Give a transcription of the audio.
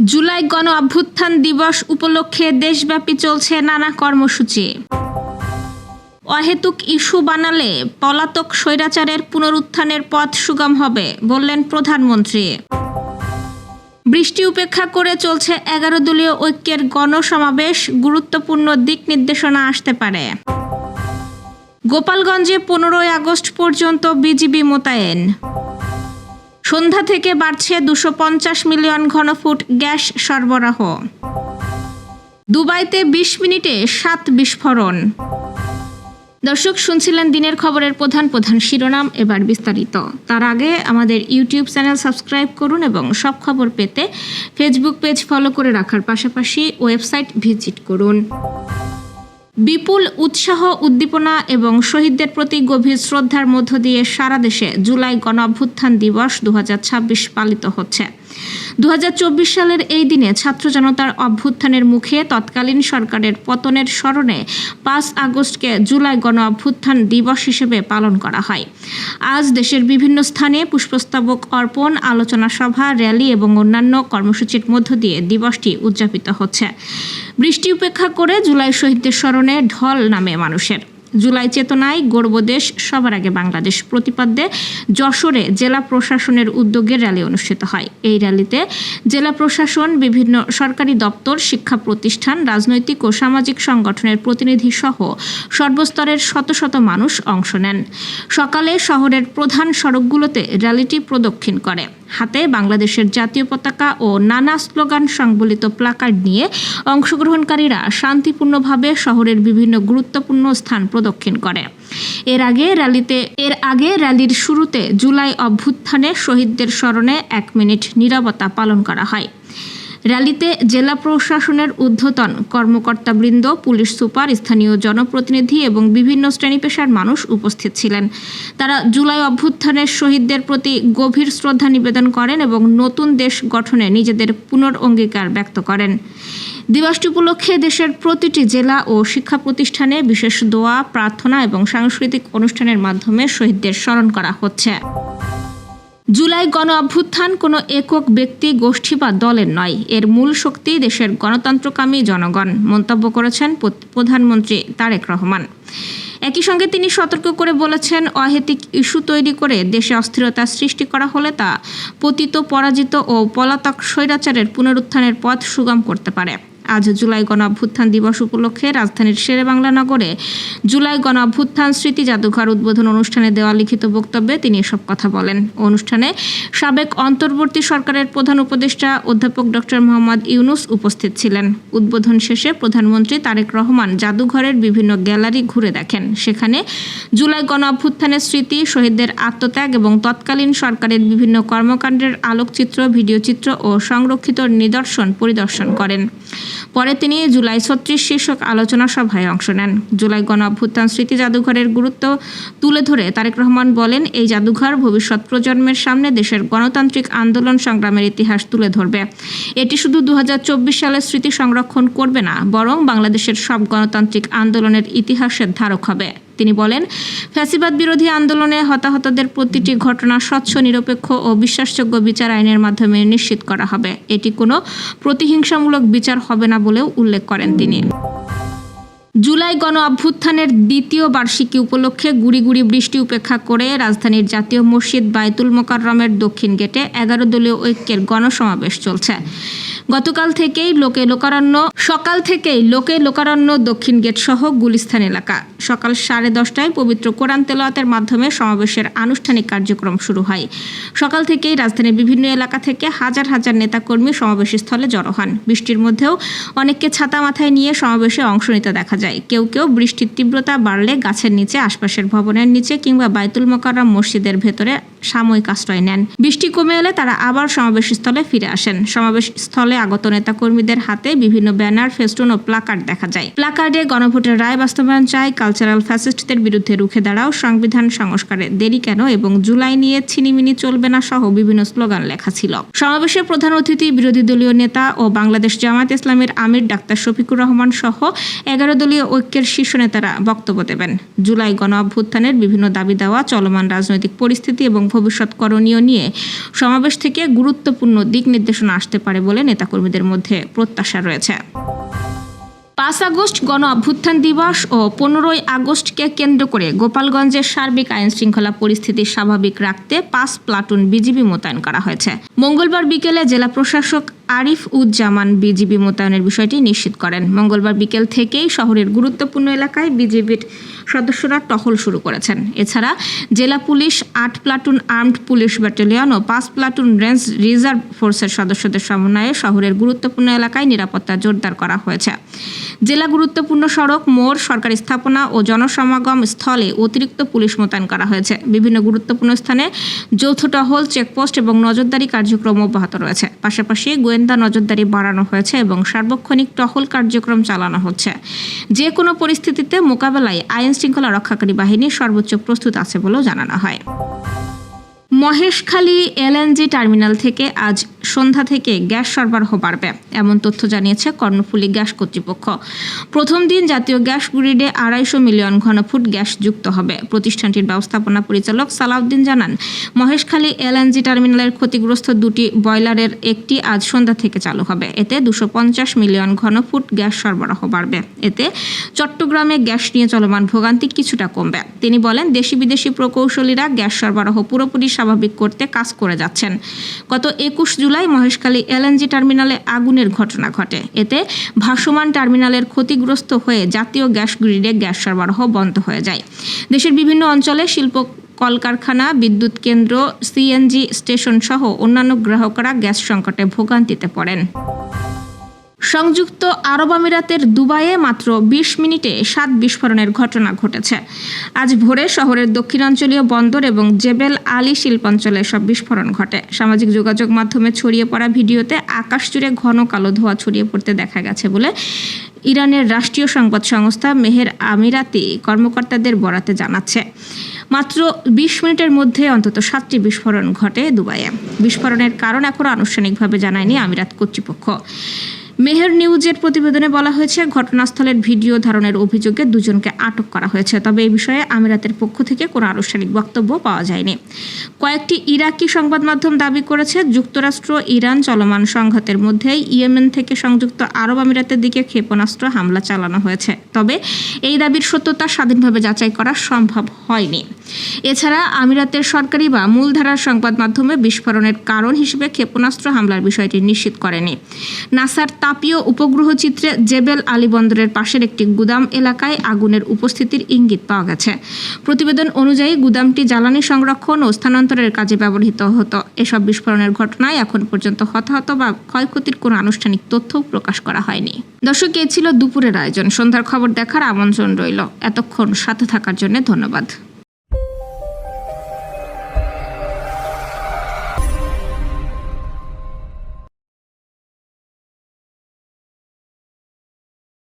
জুলাই গণ অভ্যুত্থান দিবস উপলক্ষে দেশব্যাপী চলছে নানা কর্মসূচি। অহেতুক ইস্যু বানালে পলাতক স্বৈরাচারের পুনরুত্থানের পথ সুগম হবে, বললেন প্রধানমন্ত্রী। বৃষ্টি উপেক্ষা করে চলছে 11 দলীয় ঐক্যের গণসমাবেশ, গুরুত্বপূর্ণ দিক নির্দেশনা আসতে পারে। গোপালগঞ্জে 15 আগস্ট পর্যন্ত বিজিবি মোতায়েন। সন্ধ্যা থেকে বাড়ছে 250 মিলিয়ন ঘনফুট গ্যাস সরবরাহ। দুবাইতে 20 মিনিটে 7 বিস্ফোরণ। দর্শক, শুনছিলেন দিনের খবরের প্রধান শিরোনাম, এবার বিস্তারিত। তার আগে আমাদের ইউটিউব চ্যানেল সাবস্ক্রাইব করুন এবং সব খবর পেতে ফেসবুক পেজ ফলো করে রাখার পাশাপাশি ওয়েবসাইট ভিজিট করুন। বিপুল উৎসাহ, উদ্দীপনা এবং শহীদদের প্রতি গভীর শ্রদ্ধার মধ্য দিয়ে সারা দেশে জুলাই গণ অভ্যুত্থান দিবস 2026 পালিত হচ্ছে। 2024 সালের এই দিনে ছাত্র জনতার অভ্যুত্থানের মুখে তৎকালীন সরকারের পতনের স্মরণে 5 আগস্টকে জুলাই গণ অভ্যুত্থান দিবস হিসেবে পালন করা হয়। আজ দেশের বিভিন্ন স্থানে পুষ্পস্তবক অর্পণ, আলোচনা সভা, র্যালি এবং অন্যান্য কর্মসূচির মধ্য দিয়ে দিবসটি উদযাপিত হচ্ছে। বৃষ্টি উপেক্ষা করে জুলাই শহীদদের স্মরণে ঢল নামে মানুষের। জুলাই চেতনায় গর্ব দেশ, সবার আগে বাংলাদেশ প্রতিপাদ্যে যশোরে জেলা প্রশাসনের উদ্যোগে র্যালি অনুষ্ঠিত হয়। এই র্যালিতে জেলা প্রশাসন, বিভিন্ন সরকারি দপ্তর, শিক্ষা প্রতিষ্ঠান, রাজনৈতিক ও সামাজিক সংগঠনের প্রতিনিধি সহ সর্বস্তরের শত শত মানুষ অংশ নেন। সকালে শহরের প্রধান সড়কগুলোতে র্যালিটি প্রদক্ষিণ করে। হাতে বাংলাদেশের জাতীয় পতাকা ও নানা স্লোগান সংবলিত প্লাকার্ড নিয়ে অংশগ্রহণকারীরা শান্তিপূর্ণভাবে শহরের বিভিন্ন গুরুত্বপূর্ণ স্থান প্রদক্ষিণ করে। এর আগে র্যালির শুরুতে জুলাই অভ্যুত্থানে শহীদদের স্মরণে 1 মিনিট নীরবতা পালন করা হয়। র্যালিতে জেলা প্রশাসনের ঊর্ধ্বতন কর্মকর্তাবৃন্দ, পুলিশ সুপার, স্থানীয় জনপ্রতিনিধি এবং বিভিন্ন শ্রেণী পেশার মানুষ উপস্থিত ছিলেন। তারা জুলাই অভ্যুত্থানের শহীদদের প্রতি গভীর শ্রদ্ধা নিবেদন করেন এবং নতুন দেশ গঠনে নিজেদের পুনরঙ্গীকার ব্যক্ত করেন। দিবসটি উপলক্ষে দেশের প্রতিটি জেলা ও শিক্ষা প্রতিষ্ঠানে বিশেষ দোয়া, প্রার্থনা এবং সাংস্কৃতিক অনুষ্ঠানের মাধ্যমে শহীদদের স্মরণ করা হচ্ছে। জুলাই গণ অভ্যুত্থান কোনো একক ব্যক্তি, গোষ্ঠী বা দলের নয়, এর মূল শক্তি দেশের গণতন্ত্রকামী জনগণ, মন্তব্য করেছেন প্রধানমন্ত্রী তারেক রহমান। একই সঙ্গে তিনি সতর্ক করে বলেছেন, অহেতুক ইস্যু তৈরি করে দেশে অস্থিরতা সৃষ্টি করা হলে তা পতিত, পরাজিত ও পলাতক স্বৈরাচারের পুনরুত্থানের পথ সুগম করতে পারে। আজ জুলাই গণ অভ্যুত্থান দিবস উপলক্ষে রাজধানীর শেরেবাংলা নগরে জুলাই গণ অভ্যুত্থান স্মৃতি জাদুঘর উদ্বোধন অনুষ্ঠানে দেওয়া লিখিত বক্তব্যে তিনি এসব কথা বলেন। অনুষ্ঠানে সাবেক অন্তর্বর্তী সরকারের প্রধান উপদেষ্টা অধ্যাপক ডক্টর মোহাম্মদ ইউনুস উপস্থিত ছিলেন। উদ্বোধন শেষে প্রধানমন্ত্রী তারেক রহমান জাদুঘরের বিভিন্ন গ্যালারি ঘুরে দেখেন। সেখানে জুলাই গণ অভ্যুত্থানের স্মৃতি, শহীদদের আত্মত্যাগ এবং তৎকালীন সরকারের বিভিন্ন কর্মকাণ্ডের আলোকচিত্র, ভিডিওচিত্র ও সংরক্ষিত নিদর্শন পরিদর্শন করেন। পরে তিনি জুলাই 36 শীর্ষক আলোচনা সভায় অংশ নেন। জুলাই গণ অভ্যুত্থান স্মৃতি জাদুঘরের গুরুত্ব তুলে ধরে তারেক রহমান বলেন, এই জাদুঘর ভবিষ্যৎ প্রজন্মের সামনে দেশের গণতান্ত্রিক আন্দোলন সংগ্রামের ইতিহাস তুলে ধরবে। এটি শুধু 2024 সালের স্মৃতি সংরক্ষণ করবে না, বরং বাংলাদেশের সব গণতান্ত্রিক আন্দোলনের ইতিহাসের ধারক হবে। তিনি বলেন, ফ্যাসিবাদ বিরোধী আন্দোলনে হতাহতদের প্রতিটি ঘটনা স্বচ্ছ, নিরপেক্ষ ও বিশ্বাসযোগ্য বিচার আইনের মাধ্যমে নিশ্চিত করা হবে। এটি কোনো প্রতিহিংসামূলক বিচার হবে না বলেও উল্লেখ করেন তিনি। জুলাই গণ অভ্যুত্থানের দ্বিতীয় বার্ষিকী উপলক্ষে গুড়ি গুড়ি বৃষ্টি উপেক্ষা করে রাজধানীর জাতীয় মসজিদ বায়তুল মোকাররমের দক্ষিণ গেটে 11 দলীয় ঐক্যের গণসমাবেশ চলছে। সকাল থেকেই লোকে লোকারণ্য দক্ষিণ গেট সহ গুলিস্তান এলাকা। সকাল 10:30টায় পবিত্র কোরআন তেলাওয়াতের মাধ্যমে সমাবেশের আনুষ্ঠানিক কার্যক্রম শুরু হয়। সকাল থেকেই রাজধানীর বিভিন্ন এলাকা থেকে হাজার হাজার নেতাকর্মী সমাবেশ স্থলে জড়ো হন। বৃষ্টির মধ্যেও অনেককে ছাতা মাথায় নিয়ে সমাবেশে অংশ নিতে দেখা যায়। কেউ বৃষ্টির তীব্রতা বাড়লে গাছের নিচে, আশপাশের ভবনের নিচে কিংবা বায়তুল মোকাররম মসজিদের ভেতরে সাময়িক আশ্রয় নেন। বৃষ্টি কমে এলে তারা আবার সমাবেশ স্থলে ফিরে আসেন। সমাবেশ স্থলে আগত নেতাকর্মীদের হাতে বিভিন্ন ব্যানার, ফেস্টুন ও প্লাকার্ড দেখা যায়। প্লাকার্ডে গণভোটের রায় বাস্তবায়ন চাই, কালচারাল ফ্যাসিস্টদের বিরুদ্ধে রুখে দাঁড়াও, সংবিধান সংস্কারে দেরি কেন এবং জুলাই নিয়ে ছিনিমিনি চলবে না সহ বিভিন্ন স্লোগান লেখা ছিল। সমাবেশে প্রধান অতিথি বিরোধী দলীয় নেতা ও বাংলাদেশ জামায়াত ইসলামীর আমির ডাক্তার শফিকুর রহমান সহ 11 দলীয় সর্বদলীয় ঐক্যের শীর্ষ নেতারা বক্তব্য দেবেন। জুলাই গণ অভ্যুত্থানের বিভিন্ন দাবি দেওয়া, চলমান রাজনৈতিক পরিস্থিতি এবং ভবিষ্যৎ করণীয় নিয়ে সমাবেশ থেকে গুরুত্বপূর্ণ দিক নির্দেশনা আসতে পারে বলে নেতাকর্মীদের মধ্যে প্রত্যাশা রয়েছে। 5 আগস্ট গণ অভ্যুত্থান দিবস ও 15 আগস্টকে কেন্দ্র করে গোপালগঞ্জের সার্বিক আইন শৃঙ্খলা পরিস্থিতি স্বাভাবিক রাখতে 5 প্লাটুন বিজিবি মোতায়েন করা হয়েছে। মঙ্গলবার বিকেলে জেলা প্রশাসক আরিফ উজ্জামান বিজিবি মোতায়েনের বিষয়টি নিশ্চিত করেন। মঙ্গলবার বিকেল থেকেই শহরের গুরুত্বপূর্ণ এলাকায় বিজিবির সদস্যরা টহল শুরু করেছেন। এছাড়া জেলা police 8 platoon armed police battalion ও 5 প্লাটুন রেঞ্জ রিজার্ভ ফোর্সের সদস্যদের সমন্বয়ে শহরের গুরুত্বপূর্ণ এলাকায় নিরাপত্তা জোরদার করা হয়েছে। জেলা গুরুত্বপূর্ণ সড়ক, মোড়, সরকারি স্থাপনা ও জনসমাগম স্থলে অতিরিক্ত পুলিশ মোতায়েন করা হয়েছে। বিভিন্ন গুরুত্বপূর্ণ স্থানে যৌথ টহল, চেকপোস্ট এবং নজরদারি কার্যক্রম অব্যাহত রয়েছে। পাশাপাশি গোয়েন্দা নজরদারি বাড়ানো হয়েছে এবং সার্বক্ষণিক টহল কার্যক্রম চালানো হচ্ছে। যে কোনো পরিস্থিতিতে মোকাবেলায় আইন শৃঙ্খলা রক্ষাকারী বাহিনী সর্বোচ্চ প্রস্তুত আছে বলেও জানানো হয়। মহেশখালী এলএনজি টার্মিনাল থেকে আজ সন্ধ্যা থেকে গ্যাস সরবরাহ বাড়বে, এমন তথ্য জানিয়েছে কর্ণফুলী গ্যাস কর্তৃপক্ষ। প্রথম দিন জাতীয় গ্যাস গ্রিডে 250 মিলিয়ন ঘনফুট গ্যাস যুক্ত হবে। প্রতিষ্ঠানটির ব্যবস্থাপনা পরিচালক সালাউদ্দিন জানান, মহেশখালী এলএনজি টার্মিনালের ক্ষতিগ্রস্ত 2টি বয়লারের একটি আজ সন্ধ্যা থেকে চালু হবে। এতে 250 মিলিয়ন ঘনফুট গ্যাস সরবরাহ বাড়বে। এতে চট্টগ্রামে গ্যাস নিয়ে চলমান ভোগান্তি কিছুটা কমবে। তিনি বলেন, দেশি বিদেশি প্রকৌশলীরা গ্যাস সরবরাহ পুরোপুরি স্বাভাবিক করতে কাজ করে যাচ্ছেন। গত 21 জুলাই মহেশখালী এলএনজি টার্মিনালে আগুনের ঘটনা ঘটে। এতে ভাসমান টার্মিনালের ক্ষতিগ্রস্ত হয়ে জাতীয় গ্যাস গ্রিডে গ্যাস সরবরাহ বন্ধ হয়ে যায়। দেশের বিভিন্ন অঞ্চলে শিল্প কলকারখানা, বিদ্যুৎ কেন্দ্র, সিএনজি স্টেশন সহ অন্যান্য গ্রাহকরা গ্যাস সংকটে ভোগান্তিতে পড়েন। সংযুক্ত আরব আমিরাতের দুবাইয়ে মাত্র 20 মিনিটে 7 বিস্ফোরণের ঘটনা ঘটেছে। আজ ভোরে শহরের দক্ষিণাঞ্চলীয় বন্দর এবং জেবেল আলী শিল্পাঞ্চলে সব বিস্ফোরণ ঘটে। সামাজিক যোগাযোগ মাধ্যমে ছড়িয়ে পড়া ভিডিওতে আকাশ জুড়ে ঘন কালো ধোঁয়া ছড়িয়ে পড়তে দেখা গেছে বলে ইরানের রাষ্ট্রীয় সংবাদ সংস্থা মেহের আমিরাতি কর্মকর্তাদের বরাতে জানাচ্ছে। মাত্র 20 মিনিটের মধ্যে অন্তত 7টি বিস্ফোরণ ঘটে দুবাইয়ে। বিস্ফোরণের কারণ এখনও আনুষ্ঠানিকভাবে জানায়নি আমিরাত কর্তৃপক্ষ। মেহের নিউজের প্রতিবেদনে বলা হয়েছে, ঘটনাস্থলের ভিডিও ধারণের অভিযোগে 2 জনকে আটক করা হয়েছে। তবে এই বিষয়ে আমিরাতের পক্ষ থেকে কোনো আনুষ্ঠানিক বক্তব্য পাওয়া যায়নি। কয়েকটি ইরাকি সংবাদ মাধ্যম দাবি করেছে, যুক্তরাষ্ট্র ইরান চলমান সংঘাতের মধ্যে ইয়েমেন থেকে সংযুক্ত আরব আমিরাতের দিকে ক্ষেপণাস্ত্র হামলা চালানো হয়েছে। তবে এই দাবির সত্যতা স্বাধীনভাবে যাচাই করা সম্ভব হয়নি। এছাড়া আমিরাতের সরকারি বা মূলধারার সংবাদ মাধ্যমে বিস্ফোরণের কারণ হিসেবে ক্ষেপণাস্ত্র হামলার বিষয়টি নিশ্চিত করেনি। নাসার তাপীয় উপগ্রহ চিত্রে জেবেল আলী বন্দরের পাশের একটি গুদাম এলাকায় আগুনের উপস্থিতির ইঙ্গিত পাওয়া গেছে। প্রতিবেদন অনুযায়ী গুদামটি জ্বালানি সংরক্ষণ ও স্থানান্তরের কাজে ব্যবহৃত হতো। এসব বিস্ফোরণের ঘটনায় এখন পর্যন্ত হতাহত বা ক্ষয়ক্ষতির কোনো আনুষ্ঠানিক তথ্য প্রকাশ করা হয়নি। দর্শক, এ ছিল দুপুরের আয়োজন। সন্ধ্যার খবর দেখার আমন্ত্রণ রইল। এতক্ষণ সাথে থাকার জন্য ধন্যবাদ।